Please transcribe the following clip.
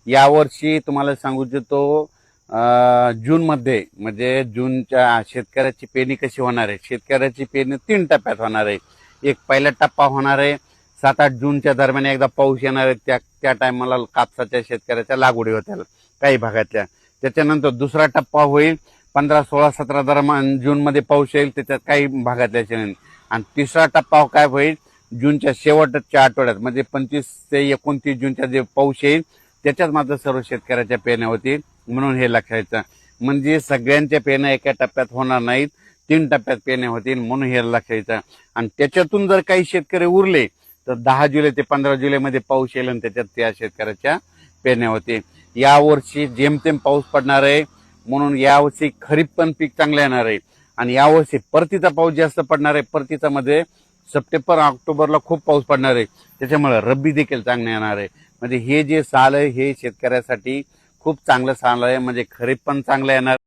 यावर्षी तुम्हाला सांगू इच्छितो जून मध्ये म्हणजे जूनच्या शेतकऱ्याची पेरणी कशी होणार आहे। शेतकऱ्याची पेरणी 3 टप्प्यात होणार आहे। एक पहिला टप्पा होणार आहे 7-8 जूनच्या दरम्यान एकदा पाऊस येणार आहे, त्या टायमाला कापसाच्या शेतकऱ्याच्या लागवडी होतील काही भागातल्या। त्याच्यानंतर दुसरा टप्पा होईल 15, 16, 17 दरम्यान जून मध्ये पाऊस येईल त्याच्यात काही भागातल्या। आणि तिसरा टप्पा काय होईल जूनच्या शेवटच्या आठवड्यात म्हणजे 25 ते 29 जूनच्या जे पाऊस येईल त्याच्यात मात्र सर्व शेतकऱ्याच्या पेरण्या होतील। म्हणून हे लक्षायचं म्हणजे सगळ्यांच्या पेरण्या एका टप्प्यात होणार नाहीत, 3 टप्प्यात पेरण्या होतील म्हणून हे लक्षायचं। आणि त्याच्यातून जर काही शेतकरी उरले तर 10 जुलै ते 15 जुलैमध्ये पाऊस येईल आणि त्याच्यात त्या शेतकऱ्याच्या पेरण्या होतील। यावर्षी जेमतेम पाऊस पडणार आहे म्हणून यावर्षी खरीप पण पीक चांगलं येणार आहे। आणि यावर्षी परतीचा पाऊस जास्त पडणार आहे। परतीचा मध्ये सप्टेंबर ऑक्टोबरला खूप पाऊस पडणार आहे, त्याच्यामुळे रब्बी देखील चांगलं येणार आहे। म्हणजे हे जे साल आहे हे शेतकऱ्यासाठी खूप चांगलं साल आहे, म्हणजे खरीप पण चांगलं येणार।